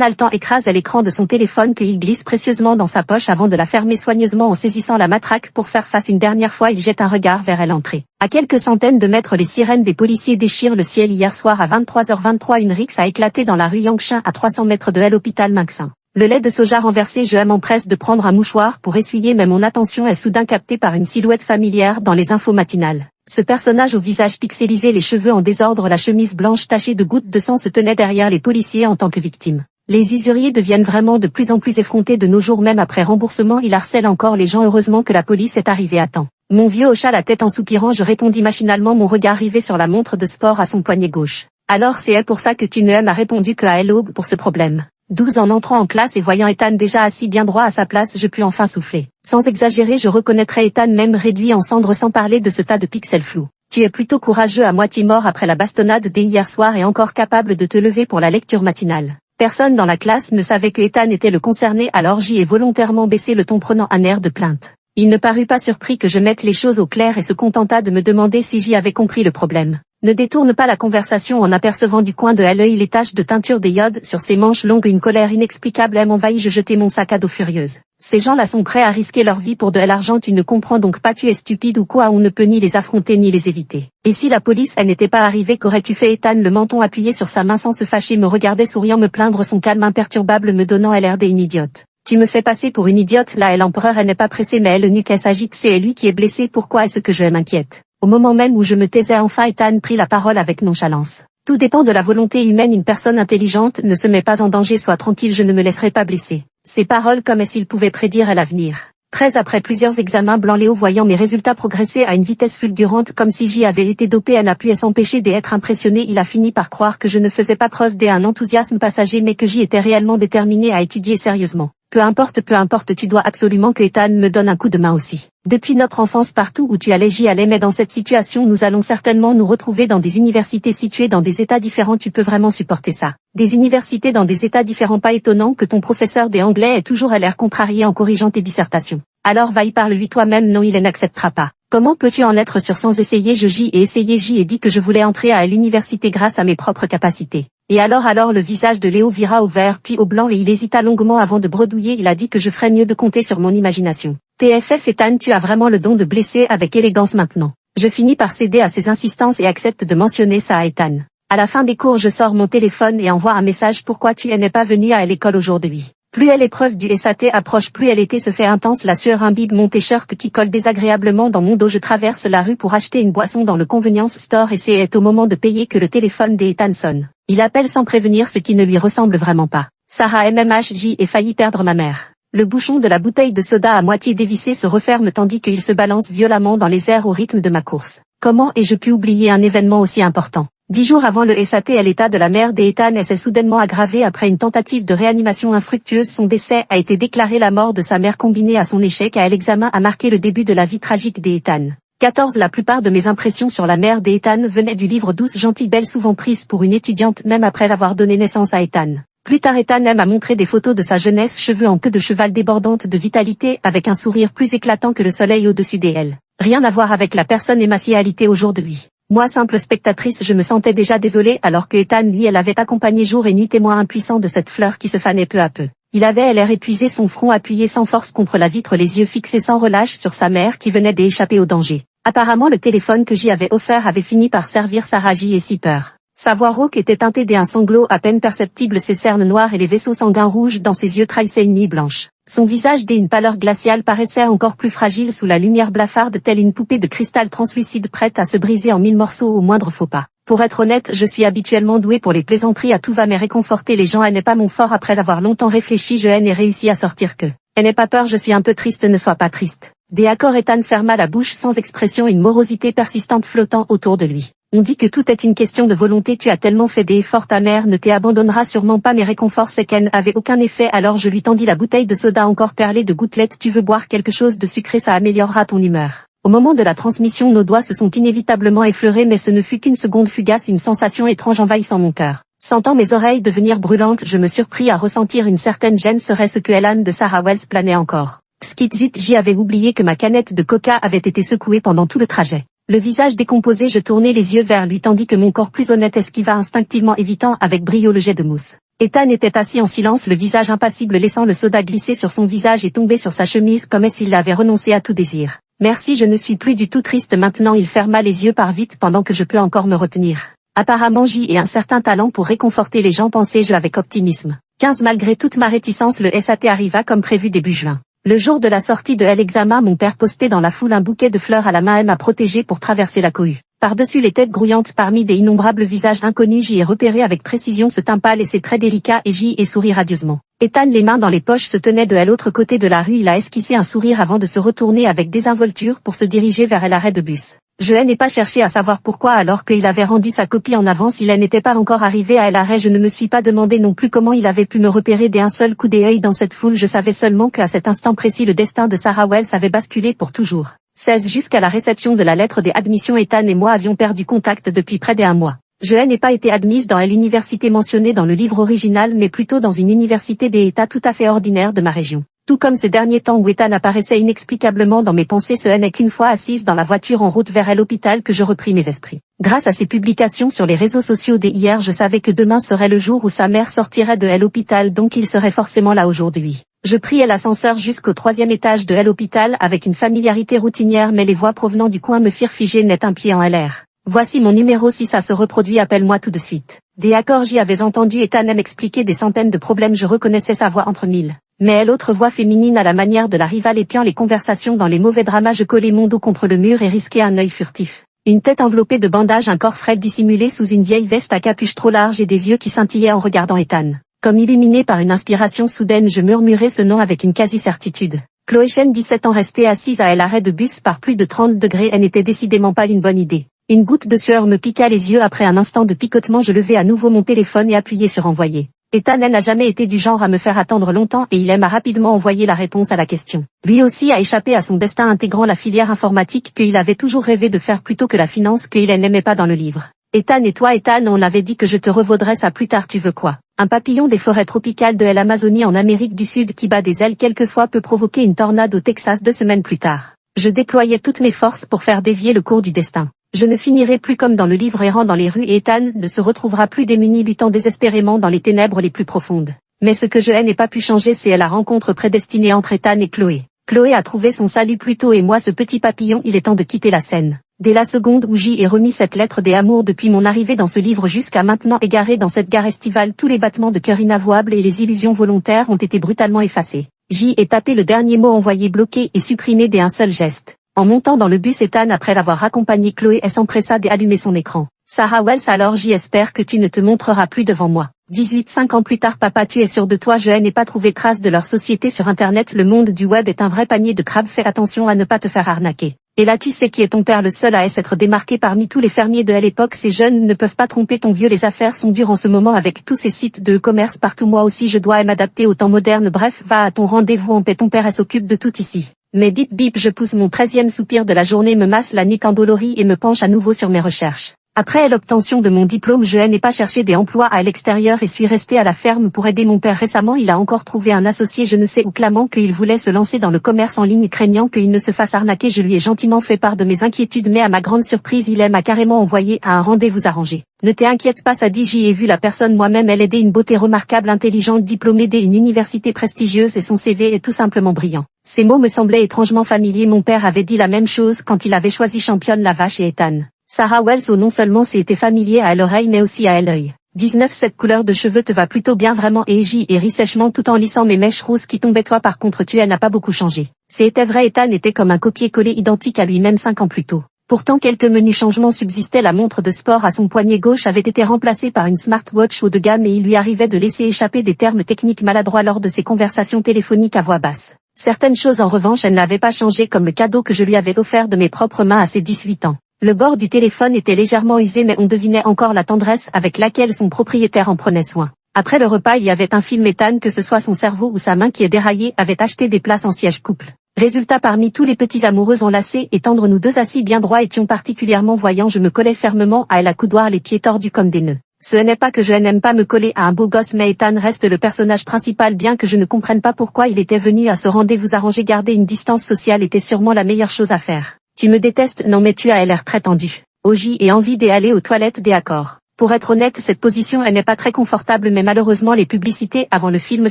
haletant écrase l'écran de son téléphone qu'il glisse précieusement dans sa poche avant de la fermer soigneusement en saisissant la matraque pour faire face une dernière fois. Il jette un regard vers l'entrée. À quelques centaines de mètres, les sirènes des policiers déchirent le ciel. Hier soir à 23h23, une rixe a éclaté dans la rue Yangshin à 300 mètres de l'hôpital Mingxin. Le lait de soja renversé. Je m'empresse de prendre un mouchoir pour essuyer, mais mon attention est soudain captée par une silhouette familière dans les infos matinales. Ce personnage au visage pixelisé, les cheveux en désordre, la chemise blanche tachée de gouttes de sang se tenait derrière les policiers en tant que victime. Les usuriers deviennent vraiment de plus en plus effrontés de nos jours. Même après remboursement, il harcèle encore les gens. Heureusement que la police est arrivée à temps. Mon vieux hocha la tête en soupirant. Je répondis machinalement, mon regard rivé sur la montre de sport à son poignet gauche. Alors c'est pour ça que tu ne m'as répondu que à l'aube pour ce problème. 12 En entrant en classe et voyant Ethan déjà assis bien droit à sa place, je pus enfin souffler. Sans exagérer, je reconnaîtrais Ethan même réduit en cendres, sans parler de ce tas de pixels flous. Tu es plutôt courageux, à moitié mort après la bastonnade d'hier soir et encore capable de te lever pour la lecture matinale. Personne dans la classe ne savait que Ethan était le concerné, alors j'y ai volontairement baissé le ton prenant un air de plainte. Il ne parut pas surpris que je mette les choses au clair et se contenta de me demander si j'y avais compris le problème. Ne détourne pas la conversation en apercevant du coin de l'œil les taches de teinture d'iode sur ses manches longues. Une colère inexplicable m'envahit. Je jetai mon sac à dos furieuse. Ces gens-là sont prêts à risquer leur vie pour de l'argent. Tu ne comprends donc pas, tu es stupide ou quoi? On ne peut ni les affronter ni les éviter. Et si la police n'était pas arrivée, qu'aurais-tu fait? Ethan, le menton appuyé sur sa main sans se fâcher, me regardait souriant me plaindre, son calme imperturbable me donnant l'air d'une idiote. Tu me fais passer pour une idiote là? Et l'empereur, elle n'est pas pressée mais elle nuque, elle s'agite. C'est lui qui est blessé. Pourquoi est-ce que je m'inquiète? Au moment même où je me taisais, enfin Ethan prit la parole avec nonchalance. Tout dépend de la volonté humaine. Une personne intelligente ne se met pas en danger. Sois tranquille, je ne me laisserai pas blesser. Ces paroles comme s'il pouvait prédire l'avenir. 13 Après plusieurs examens, Blanc-Léo, voyant mes résultats progresser à une vitesse fulgurante comme si j'y avais été dopé, elle n'a pu s'empêcher d'être impressionné. Il a fini par croire que je ne faisais pas preuve d'un enthousiasme passager mais que j'y étais réellement déterminé à étudier sérieusement. Peu importe, tu dois absolument que Ethan me donne un coup de main aussi. Depuis notre enfance, partout où tu allais, j'y allais, mais dans cette situation, nous allons certainement nous retrouver dans des universités situées dans des états différents. Tu peux vraiment supporter ça? Des universités dans des états différents, pas étonnant que ton professeur d'anglais ait toujours l'air contrarié en corrigeant tes dissertations. Alors va y parle-lui toi-même. Non, il n'acceptera pas. Comment peux-tu en être sûr sans essayer? J'y ai dit que je voulais entrer à l'université grâce à mes propres capacités. Et alors le visage de Léo vira au vert puis au blanc et il hésita longuement avant de bredouiller. Il a dit que je ferais mieux de compter sur mon imagination. PFF Ethan, tu as vraiment le don de blesser avec élégance maintenant. Je finis par céder à ses insistances et accepte de mentionner ça à Ethan. À la fin des cours, je sors mon téléphone et envoie un message. Pourquoi tu n'es pas venu à l'école aujourd'hui? Plus l'épreuve du SAT approche, plus l'été se fait intense. La sueur imbibe mon t-shirt qui colle désagréablement dans mon dos. Je traverse la rue pour acheter une boisson dans le convenience store et c'est au moment de payer que le téléphone d'Ethan sonne. Il appelle sans prévenir, ce qui ne lui ressemble vraiment pas. Sarah MMHJ ai failli perdre ma mère. Le bouchon de la bouteille de soda à moitié dévissé se referme tandis qu'il se balance violemment dans les airs au rythme de ma course. Comment ai-je pu oublier un événement aussi important? 10 jours avant le SAT, l'état de la mère d'Ethan s'est soudainement aggravé après une tentative de réanimation infructueuse. Son décès a été déclaré. La mort de sa mère combinée à son échec à l'examen a marqué le début de la vie tragique d'Ethan. 14 La plupart de mes impressions sur la mère d'Ethan venaient du livre Douce gentille belle, souvent prise pour une étudiante même après avoir donné naissance à Ethan. Plus tard, Ethan m'a montré des photos de sa jeunesse, cheveux en queue de cheval débordante de vitalité, avec un sourire plus éclatant que le soleil au-dessus d'elle. Rien à voir avec la personne émacialité aujourd'hui. Moi, simple spectatrice, je me sentais déjà désolée alors que Ethan, lui, elle avait accompagné jour et nuit, témoin impuissant de cette fleur qui se fanait peu à peu. Il avait l'air épuisé, son front appuyé sans force contre la vitre, les yeux fixés sans relâche sur sa mère qui venait d'échapper au danger. Apparemment, le téléphone que j'y avais offert avait fini par servir Sarah J. et si peur. Sa voix rauque était teintée d'un sanglot à peine perceptible, ses cernes noires et les vaisseaux sanguins rouges dans ses yeux trahissaient une nuit blanche. Son visage d'une pâleur glaciale paraissait encore plus fragile sous la lumière blafarde, telle une poupée de cristal translucide prête à se briser en 1000 morceaux au moindre faux pas. Pour être honnête, je suis habituellement douée pour les plaisanteries à tout va, mais réconforter les gens n'est pas mon fort. Après avoir longtemps réfléchi, je n'ai réussi à sortir que n'aie pas peur, je suis un peu triste, ne sois pas triste. D'accord. Ethan ferma la bouche sans expression, une morosité persistante flottant autour de lui. On dit que tout est une question de volonté, tu as tellement fait des efforts, ta mère ne t'abandonnera sûrement pas. Mes réconforts c'est qu'elle n'avait aucun effet, alors je lui tendis la bouteille de soda encore perlée de gouttelettes. Tu veux boire quelque chose de sucré, ça améliorera ton humeur. Au moment de la transmission, nos doigts se sont inévitablement effleurés, mais ce ne fut qu'une seconde fugace, une sensation étrange envahissant mon cœur. Sentant mes oreilles devenir brûlantes, je me surpris à ressentir une certaine gêne. Serait-ce que Ellen de Sarah Wells planait encore? Pskizit, j'y avais oublié que ma canette de coca avait été secouée pendant tout le trajet. Le visage décomposé, je tournai les yeux vers lui tandis que mon corps plus honnête esquiva instinctivement, évitant avec brio le jet de mousse. Ethan était assis en silence, le visage impassible, laissant le soda glisser sur son visage et tomber sur sa chemise comme s'il avait renoncé à tout désir. Merci, je ne suis plus du tout triste maintenant. Il ferma les yeux par vite pendant que je peux encore me retenir. Apparemment J ait un certain talent pour réconforter les gens, pensais-je avec optimisme. 15 Malgré toute ma réticence, le SAT arriva comme prévu début juin. Le jour de la sortie de l'examen, mon père postait dans la foule un bouquet de fleurs à la main, m'a protégé pour traverser la cohue. Par-dessus les têtes grouillantes parmi des innombrables visages inconnus, j'y ai repéré avec précision ce teint pâle et ses traits délicats et j'y ai souri radieusement. Ethan, les mains dans les poches, se tenait de l'autre côté de la rue. Il a esquissé un sourire avant de se retourner avec désinvolture pour se diriger vers l'arrêt de bus. Je n'ai pas cherché à savoir pourquoi alors qu'il avait rendu sa copie en avance. Il n'était pas encore arrivé à l'arrêt. Je ne me suis pas demandé non plus comment il avait pu me repérer d'un seul coup d'œil dans cette foule. Je savais seulement qu'à cet instant précis le destin de Sarah Wells avait basculé pour toujours. 16 Jusqu'à la réception de la lettre des admissions, Ethan et moi avions perdu contact depuis près d'1 mois. Je n'ai pas été admise dans l'université mentionnée dans le livre original, mais plutôt dans une université des États tout à fait ordinaire de ma région. Tout comme ces derniers temps où Ethan apparaissait inexplicablement dans mes pensées, ce n'est qu'une fois assise dans la voiture en route vers l'hôpital que je repris mes esprits. Grâce à ses publications sur les réseaux sociaux dès hier, je savais que demain serait le jour où sa mère sortirait de l'hôpital, donc il serait forcément là aujourd'hui. Je pris l'ascenseur jusqu'au 3e étage de l'hôpital avec une familiarité routinière, mais les voix provenant du coin me firent figer net un pied en l'air. Voici mon numéro, si ça se reproduit, appelle-moi tout de suite. Des accords, j'y avais entendu Ethan m'expliquer des centaines de problèmes, je reconnaissais sa voix entre mille. Mais l'autre voix féminine à la manière de la rivale épiant les conversations dans les mauvais dramas. Je collai mon dos contre le mur et risquai un œil furtif. Une tête enveloppée de bandages, un corps frêle dissimulé sous une vieille veste à capuche trop large et des yeux qui scintillaient en regardant Ethan. Comme illuminé par une inspiration soudaine, je murmurai ce nom avec une quasi-certitude. Chloé Chen, 17 ans, restée assise à l'arrêt de bus par plus de 30 degrés, elle n'était décidément pas une bonne idée. Une goutte de sueur me piqua les yeux. Après un instant de picotement, je levai à nouveau mon téléphone et appuyai sur envoyer. Ethan n'a jamais été du genre à me faire attendre longtemps et il m'a rapidement envoyé la réponse à la question. Lui aussi a échappé à son destin, intégrant la filière informatique qu'il avait toujours rêvé de faire plutôt que la finance qu'il n'aimait pas dans le livre. Ethan, et toi Ethan, on avait dit que je te revaudrais ça plus tard, tu veux quoi? Un papillon des forêts tropicales de l'Amazonie en Amérique du Sud qui bat des ailes quelquefois peut provoquer une tornade au Texas 2 semaines plus tard. Je déployais toutes mes forces pour faire dévier le cours du destin. Je ne finirai plus comme dans le livre errant dans les rues et Ethan ne se retrouvera plus démuni luttant désespérément dans les ténèbres les plus profondes. Mais ce que je n'ai pas pu changer, c'est la rencontre prédestinée entre Ethan et Chloé. Chloé a trouvé son salut plus tôt et moi ce petit papillon, il est temps de quitter la scène. Dès la seconde où j'y ai remis cette lettre des amours depuis mon arrivée dans ce livre jusqu'à maintenant, égaré dans cette gare estivale, tous les battements de cœur inavouables et les illusions volontaires ont été brutalement effacés. J'y ai tapé le dernier mot envoyé, bloqué et supprimé d'un seul geste. En montant dans le bus, Ethan, après avoir accompagné Chloé, s'empressa d'allumer son écran. Sarah Wells, alors j'espère que tu ne te montreras plus devant moi. 5 ans plus tard, papa, tu es sûr de toi? Je n'ai pas trouvé trace de leur société sur internet. Le monde du web est un vrai panier de crabes, fais attention à ne pas te faire arnaquer. Et là tu sais qui est ton père, le seul à s'être démarqué parmi tous les fermiers de l'époque. Ces jeunes ne peuvent pas tromper ton vieux, les affaires sont dures en ce moment avec tous ces sites de commerce partout. Moi aussi je dois m'adapter au temps moderne. Bref, va à ton rendez-vous en paix, ton père s'occupe de tout ici. Mais bip bip, je pousse mon 13e soupir de la journée, me masse la nuque endolorie et me penche à nouveau sur mes recherches. Après l'obtention de mon diplôme, je n'ai pas cherché des emplois à l'extérieur et suis resté à la ferme pour aider mon père. Récemment, il a encore trouvé un associé je ne sais où, clamant qu'il voulait se lancer dans le commerce en ligne, craignant qu'il ne se fasse arnaquer. Je lui ai gentiment fait part de mes inquiétudes, mais à ma grande surprise, il m'a carrément envoyé à un rendez-vous arrangé. Ne t'inquiète pas, ça dit, j'y ai vu la personne moi-même, elle est une beauté remarquable, intelligente, diplômée d'une université prestigieuse et son CV est tout simplement brillant. Ces mots me semblaient étrangement familiers, mon père avait dit la même chose quand il avait choisi Championne la vache et Ethan. Sarah Wells, non seulement c'était familier à l'oreille mais aussi à l'œil. 19 Cette couleur de cheveux te va plutôt bien vraiment, et j'y ai ri sèchement tout en lissant mes mèches rousses qui tombaient. Toi par contre tu n'as pas beaucoup changé. C'était vrai, Ethan était comme un copier-coller identique à lui-même 5 ans plus tôt. Pourtant quelques menus changements subsistaient, la montre de sport à son poignet gauche avait été remplacée par une smartwatch haut de gamme et il lui arrivait de laisser échapper des termes techniques maladroits lors de ses conversations téléphoniques à voix basse. Certaines choses en revanche elle n'avait pas changé, comme le cadeau que je lui avais offert de mes propres mains à ses 18 ans. Le bord du téléphone était légèrement usé mais on devinait encore la tendresse avec laquelle son propriétaire en prenait soin. Après le repas il y avait un film. Ethan, que ce soit son cerveau ou sa main qui est déraillée, avait acheté des places en siège couple. Résultat, parmi tous les petits amoureux enlacés et tendres, nous deux assis bien droits étions particulièrement voyants. Je me collais fermement à elle à coudoir, les pieds tordus comme des nœuds. Ce n'est pas que je n'aime pas me coller à un beau gosse, mais Ethan reste le personnage principal, bien que je ne comprenne pas pourquoi il était venu à ce rendez-vous arrangé. Garder une distance sociale était sûrement la meilleure chose à faire. Tu me détestes? Non, mais tu as l'air très tendu. Oji et envie d'aller aux toilettes des accords. Pour être honnête, cette position elle n'est pas très confortable, mais malheureusement les publicités avant le film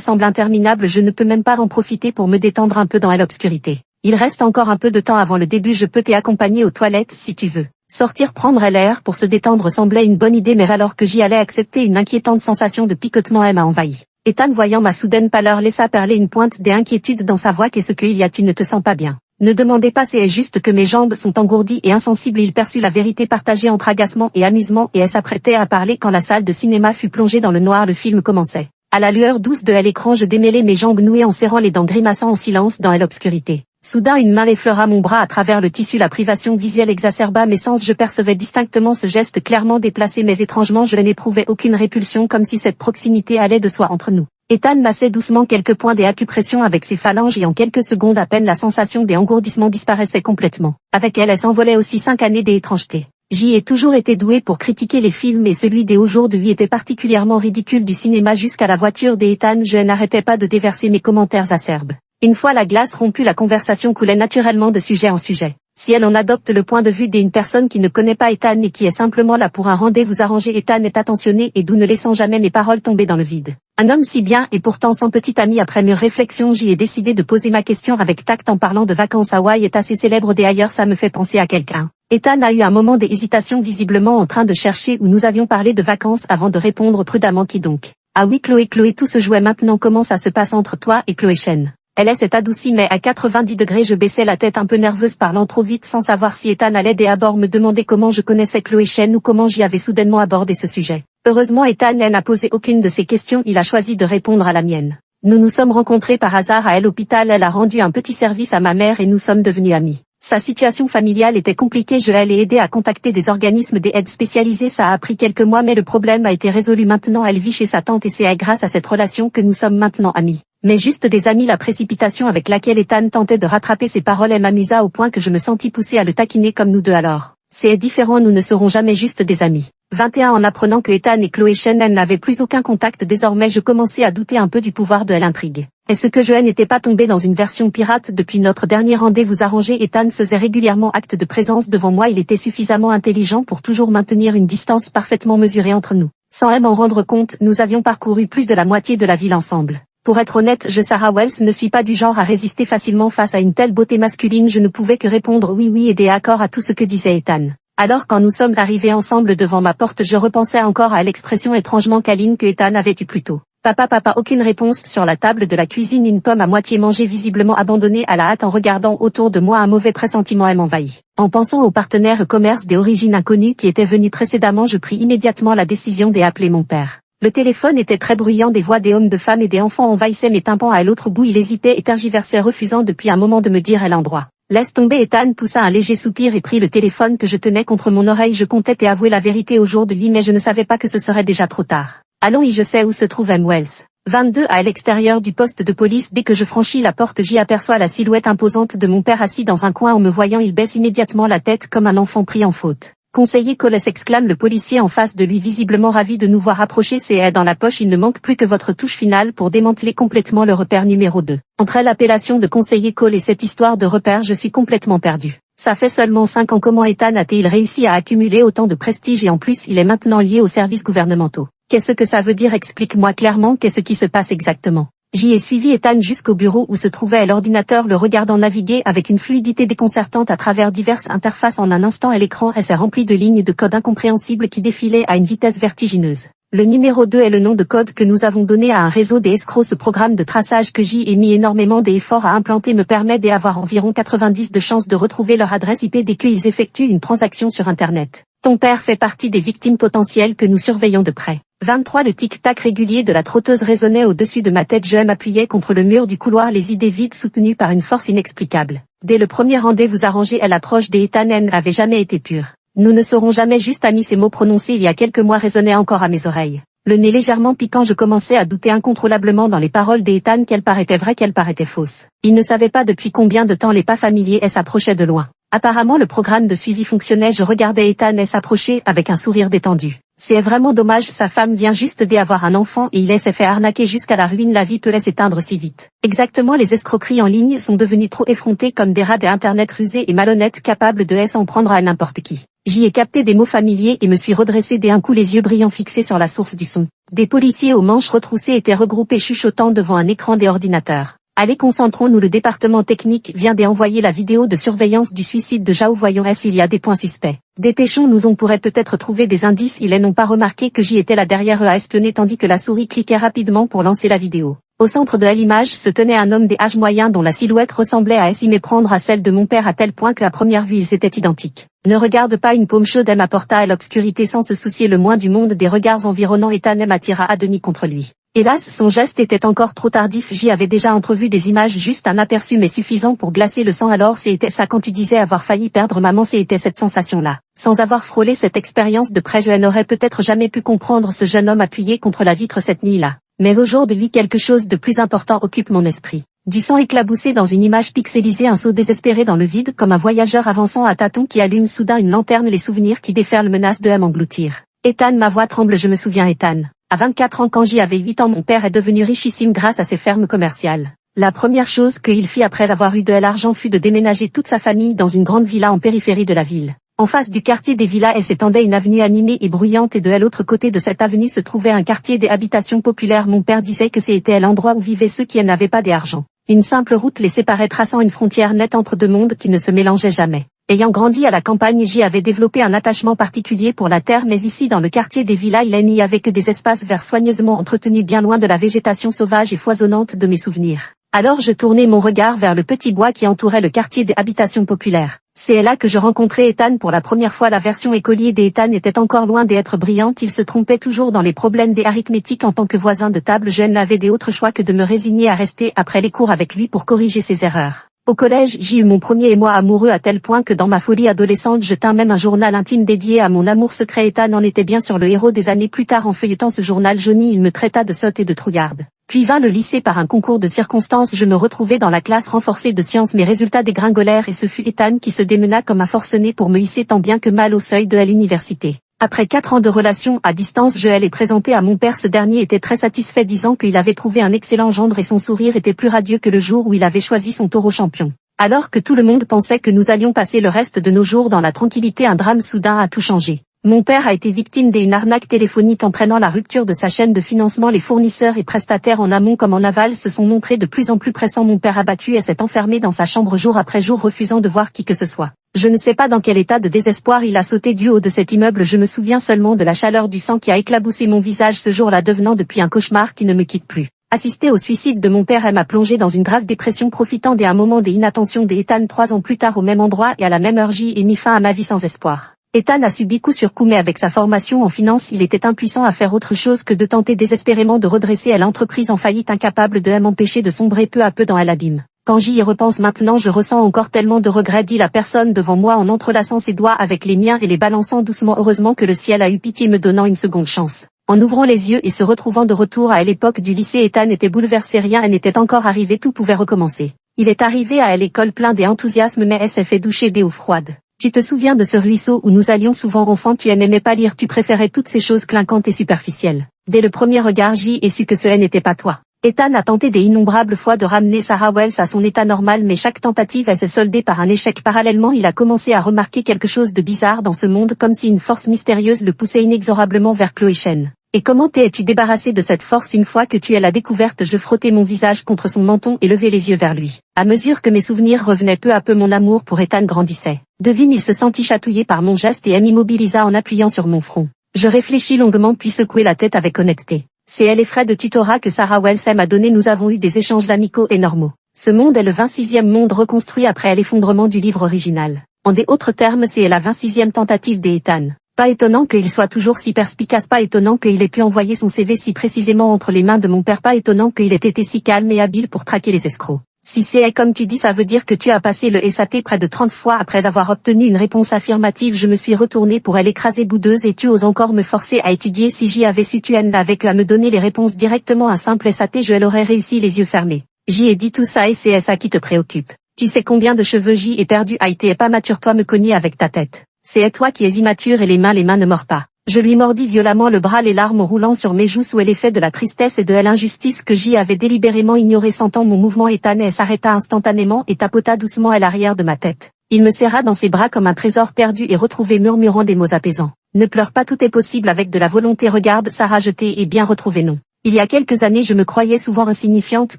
semblent interminables. Je ne peux même pas en profiter pour me détendre un peu dans l'obscurité. Il reste encore un peu de temps avant le début, je peux t'accompagner aux toilettes si tu veux. Sortir prendre l'air pour se détendre semblait une bonne idée, mais alors que j'y allais accepter, une inquiétante sensation de picotement m'a envahi. Ethan, voyant ma soudaine pâleur, laissa perler une pointe d'inquiétude dans sa voix. Qu'est-ce qu'il y a? Tu ne te sens pas bien? Ne demandez pas, c'est juste que mes jambes sont engourdies et insensibles. Il perçut la vérité partagée entre agacement et amusement, et elle s'apprêtait à parler quand la salle de cinéma fut plongée dans le noir. Le film commençait. À la lueur douce de l'écran, je démêlais mes jambes nouées en serrant les dents, grimaçant en silence dans l'obscurité. Soudain, une main effleura mon bras à travers le tissu. La privation visuelle exacerba mes sens. Je percevais distinctement ce geste clairement déplacé, mais étrangement je n'éprouvais aucune répulsion, comme si cette proximité allait de soi entre nous. Ethan massait doucement quelques points d'acupression avec ses phalanges, et en quelques secondes à peine la sensation des engourdissements disparaissait complètement. Avec elle s'envolait aussi 5 années d'étrangeté. J'y ai toujours été doué pour critiquer les films, et celui des aujourd'hui était particulièrement ridicule. Du cinéma jusqu'à la voiture d'Ethan, je n'arrêtais pas de déverser mes commentaires acerbes. Une fois la glace rompue, la conversation coulait naturellement de sujet en sujet. Si elle en adopte le point de vue d'une personne qui ne connaît pas Ethan et qui est simplement là pour un rendez-vous arrangé, Ethan est attentionné et doux, ne laissant jamais mes paroles tomber dans le vide. Un homme si bien et pourtant sans petit ami. Après mûre réflexion, j'y ai décidé de poser ma question avec tact en parlant de vacances. Hawaï est assez célèbre d'ailleurs, ça me fait penser à quelqu'un. Ethan a eu un moment d'hésitation, visiblement en train de chercher où nous avions parlé de vacances, avant de répondre prudemment. Qui donc? Ah oui, Chloé, tout se jouait maintenant. Comment ça se passe entre toi et Chloé Chen? Elle s'est adoucie, mais à 90 degrés. Je baissais la tête un peu nerveuse, parlant trop vite sans savoir si Ethan allait d'abord me demander comment je connaissais Chloé Chen ou comment j'y avais soudainement abordé ce sujet. Heureusement, Ethan n'a posé aucune de ces questions, il a choisi de répondre à la mienne. Nous nous sommes rencontrés par hasard à l'hôpital, elle a rendu un petit service à ma mère et nous sommes devenus amis. Sa situation familiale était compliquée, je l'ai aidé à contacter des organismes d'aide spécialisés. Ça a pris quelques mois, mais le problème a été résolu. Maintenant elle vit chez sa tante et c'est grâce à cette relation que nous sommes maintenant amis. Mais juste des amis. La précipitation avec laquelle Ethan tentait de rattraper ses paroles m'amusa au point que je me sentis poussé à le taquiner comme nous deux. Alors, c'est différent, nous ne serons jamais juste des amis. 21 En apprenant que Ethan et Chloé Chen n'avaient plus aucun contact désormais, je commençais à douter un peu du pouvoir de l'intrigue. Est-ce que je n'étais pas tombé dans une version pirate depuis notre dernier rendez-vous arrangé? Ethan faisait régulièrement acte de présence devant moi, il était suffisamment intelligent pour toujours maintenir une distance parfaitement mesurée entre nous. Sans m'en rendre compte, nous avions parcouru plus de la moitié de la ville ensemble. Pour être honnête, Sarah Wells, ne suis pas du genre à résister facilement face à une telle beauté masculine. Je ne pouvais que répondre oui et d'accord à tout ce que disait Ethan. Alors quand nous sommes arrivés ensemble devant ma porte, je repensais encore à l'expression étrangement câline que Ethan avait eue plus tôt. Papa, aucune réponse. Sur la table de la cuisine, une pomme à moitié mangée, visiblement abandonnée à la hâte. En regardant autour de moi, un mauvais pressentiment m'envahit. En pensant au partenaire commerce d'origine inconnue qui était venu précédemment, je pris immédiatement la décision d'appeler mon père. Le téléphone était très bruyant, des voix des hommes, de femmes et des enfants envahissaient mes tympans. À l'autre bout, il hésitait et tergiversait, refusant depuis un moment de me dire l'endroit. Laisse tomber. Ethan poussa un léger soupir et prit le téléphone que je tenais contre mon oreille. Je comptais avouer la vérité au jour de lui, mais je ne savais pas que ce serait déjà trop tard. Allons, je sais où se trouve M. Wells. 22 À l'extérieur du poste de police. Dès que je franchis la porte, j'y aperçois la silhouette imposante de mon père assis dans un coin. En me voyant, il baisse immédiatement la tête comme un enfant pris en faute. Conseiller Cole, s'exclame le policier en face de lui, visiblement ravi de nous voir approcher, ses haies dans la poche. Il ne manque plus que votre touche finale pour démanteler complètement le repère numéro 2. Entre l'appellation de conseiller Cole et cette histoire de repère, je suis complètement perdu. Ça fait seulement 5 ans. Comment Ethan a-t-il réussi à accumuler autant de prestige, et en plus il est maintenant lié aux services gouvernementaux? Qu'est-ce que ça veut dire? Explique-moi clairement, qu'est-ce qui se passe exactement? J'y ai suivi Ethan jusqu'au bureau où se trouvait l'ordinateur, le regardant naviguer avec une fluidité déconcertante à travers diverses interfaces. En un instant, l'écran s'est rempli de lignes de code incompréhensibles qui défilaient à une vitesse vertigineuse. Le numéro 2 est le nom de code que nous avons donné à un réseau des escrocs. Ce programme de traçage que j'y ai mis énormément d'efforts à implanter me permet d'avoir environ 90 de chances de retrouver leur adresse IP dès qu'ils effectuent une transaction sur Internet. Ton père fait partie des victimes potentielles que nous surveillons de près. 23 Le tic-tac régulier de la trotteuse résonnait au-dessus de ma tête. Je m'appuyais contre le mur du couloir, les idées vides soutenues par une force inexplicable. Dès le premier rendez-vous arrangé, l'approche d'Ethan n'avait jamais été pure. Nous ne serons jamais juste amis. Ces mots prononcés il y a quelques mois résonnaient encore à mes oreilles. Le nez légèrement piquant, je commençais à douter incontrôlablement dans les paroles d'Ethan, qu'elles paraissaient vraies, qu'elles paraissaient fausses. Il ne savait pas depuis combien de temps les pas familiers s'approchaient de loin. Apparemment le programme de suivi fonctionnait. Je regardais Ethan s'approcher avec un sourire détendu. C'est vraiment dommage, sa femme vient juste d'avoir un enfant et il s'est fait arnaquer jusqu'à la ruine, la vie peut s'éteindre si vite. Exactement, les escroqueries en ligne sont devenues trop effrontées comme des rats d'internet rusés et malhonnêtes capables de s'en prendre à n'importe qui. J'y ai capté des mots familiers et me suis redressé d'un coup, les yeux brillants fixés sur la source du son. Des policiers aux manches retroussées étaient regroupés chuchotant devant un écran des ordinateurs. Allez, concentrons-nous, le département technique vient d'envoyer la vidéo de surveillance du suicide de Zhao, voyons s'il y a des points suspects. Dépêchons-nous, on pourrait peut-être trouver des indices. Ils n'ont pas remarqué que j'y étais là derrière eux à espionner tandis que la souris cliquait rapidement pour lancer la vidéo. Au centre de l'image se tenait un homme des âges moyens dont la silhouette ressemblait à s'y méprendre à celle de mon père à tel point qu'à première vue ils étaient identiques. Ne regarde pas, une paume chaude m'apporta à l'obscurité sans se soucier le moins du monde des regards environnants. Ethan m'attira à demi contre lui. Hélas, son geste était encore trop tardif, j'y avais déjà entrevu des images, juste un aperçu mais suffisant pour glacer le sang. Alors c'était ça quand tu disais avoir failli perdre maman, c'était cette sensation-là. Sans avoir frôlé cette expérience de près, je n'aurais peut-être jamais pu comprendre ce jeune homme appuyé contre la vitre cette nuit-là. Mais aujourd'hui quelque chose de plus important occupe mon esprit. Du sang éclaboussé dans une image pixelisée, un saut désespéré dans le vide comme un voyageur avançant à tâtons qui allume soudain une lanterne, les souvenirs qui déferlent menacent de m'engloutir. Ethan, ma voix tremble, je me souviens Ethan. À 24 ans, quand j'y avais 8 ans, mon père est devenu richissime grâce à ses fermes commerciales. La première chose qu'il fit après avoir eu de l'argent fut de déménager toute sa famille dans une grande villa en périphérie de la ville. En face du quartier des villas s'étendait une avenue animée et bruyante et de l'autre côté de cette avenue se trouvait un quartier des habitations populaires. Mon père disait que c'était l'endroit où vivaient ceux qui n'avaient pas d'argent. Une simple route les séparait, traçant une frontière nette entre deux mondes qui ne se mélangeaient jamais. Ayant grandi à la campagne, j'y avais développé un attachement particulier pour la terre, mais ici dans le quartier des villas il n'y avait que des espaces verts soigneusement entretenus bien loin de la végétation sauvage et foisonnante de mes souvenirs. Alors je tournai mon regard vers le petit bois qui entourait le quartier des habitations populaires. C'est là que je rencontrai Ethan pour la première fois. La version écolier d'Ethan était encore loin d'être brillante, il se trompait toujours dans les problèmes des arithmétiques. En tant que voisin de table, je n'avais d'autre choix que de me résigner à rester après les cours avec lui pour corriger ses erreurs. Au collège, j'y eus mon premier émoi amoureux à tel point que dans ma folie adolescente je tins même un journal intime dédié à mon amour secret. Ethan en était bien sûr le héros. Des années plus tard, en feuilletant ce journal jauni, il me traita de sotte et de trouillarde. Puis vint le lycée. Par un concours de circonstances, je me retrouvai dans la classe renforcée de sciences. Mes résultats dégringolèrent et ce fut Ethan qui se démena comme un forcené pour me hisser tant bien que mal au seuil de l'université. Après 4 ans de relation à distance, je l'ai présenté à mon père. Ce dernier était très satisfait, disant qu'il avait trouvé un excellent gendre et son sourire était plus radieux que le jour où il avait choisi son taureau champion. Alors que tout le monde pensait que nous allions passer le reste de nos jours dans la tranquillité, un drame soudain a tout changé. Mon père a été victime d'une arnaque téléphonique entraînant la rupture de sa chaîne de financement. Les fournisseurs et prestataires en amont comme en aval se sont montrés de plus en plus pressants. Mon père abattu s'est enfermé dans sa chambre jour après jour, refusant de voir qui que ce soit. Je ne sais pas dans quel état de désespoir il a sauté du haut de cet immeuble. Je me souviens seulement de la chaleur du sang qui a éclaboussé mon visage ce jour-là, devenant depuis un cauchemar qui ne me quitte plus. Assister au suicide de mon père m'a plongé dans une grave dépression, profitant d'un moment d'inattention d'Ethan 3 ans plus tard au même endroit et à la même heure. J'ai mis fin à ma vie sans espoir. Ethan a subi coup sur coup, mais avec sa formation en finance, il était impuissant à faire autre chose que de tenter désespérément de redresser l'entreprise en faillite, incapable de m'empêcher de sombrer peu à peu dans l'abîme. Quand j'y repense maintenant, je ressens encore tellement de regrets, dit la personne devant moi en entrelaçant ses doigts avec les miens et les balançant doucement. Heureusement que le ciel a eu pitié, me donnant une seconde chance. En ouvrant les yeux et se retrouvant de retour à l'époque du lycée, Ethan était bouleversé. Rien n'était encore arrivé, tout pouvait recommencer. Il est arrivé à l'école plein d'enthousiasme, mais s'est fait doucher d'eau froide. Tu te souviens de ce ruisseau où nous allions souvent enfant? Tu n'aimais pas lire, tu préférais toutes ces choses clinquantes et superficielles. Dès le premier regard, j'y ai su que ce n'était pas toi. Ethan a tenté des innombrables fois de ramener Sarah Wells à son état normal, mais chaque tentative s'est soldée par un échec. Parallèlement, il a commencé à remarquer quelque chose de bizarre dans ce monde, comme si une force mystérieuse le poussait inexorablement vers Chloé Chen. Et comment t'es-tu débarrassé de cette force une fois que tu l'as découverte? Je frottais mon visage contre son menton et levai les yeux vers lui. À mesure que mes souvenirs revenaient peu à peu, mon amour pour Ethan grandissait. Devine, il se sentit chatouillé par mon geste et m'immobilisa en appuyant sur mon front. Je réfléchis longuement puis secouai la tête avec honnêteté. C'est les frais de tutorat que Sarah Wells m'a donné. Nous avons eu des échanges amicaux et normaux. Ce monde est le 26e monde reconstruit après l'effondrement du livre original. En d'autres termes, c'est la 26e tentative d'Ethan. Pas étonnant qu'il soit toujours si perspicace, pas étonnant qu'il ait pu envoyer son CV si précisément entre les mains de mon père, pas étonnant qu'il ait été si calme et habile pour traquer les escrocs. Si c'est comme tu dis, ça veut dire que tu as passé le SAT près de 30 fois. Après avoir obtenu une réponse affirmative, je me suis retournée pour l'écraser boudeuse. Et tu oses encore me forcer à étudier? Si j'y avais su, tu n'avais qu'à me donner les réponses directement. Un simple SAT, je l'aurais réussi les yeux fermés. J'y ai dit tout ça et c'est ça qui te préoccupe. Tu sais combien de cheveux j'y ai perdu? Été pas mature, toi me cogner avec ta tête. C'est toi qui es immature et les mains ne mordent pas. Je lui mordis violemment le bras, les larmes roulant sur mes joues sous l'effet de la tristesse et de l'injustice que j'y avais délibérément ignorée. Sentant mon mouvement étonné, elle s'arrêta instantanément et tapota doucement à l'arrière de ma tête. Il me serra dans ses bras comme un trésor perdu et retrouvé, murmurant des mots apaisants. Ne pleure pas, tout est possible avec de la volonté. Regarde Sarah, je t'ai bien retrouvé. Non. Il y a quelques années je me croyais souvent insignifiante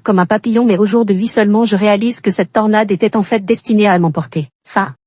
comme un papillon, mais au jour de 8 seulement je réalise que cette tornade était en fait destinée à m'emporter. Fin.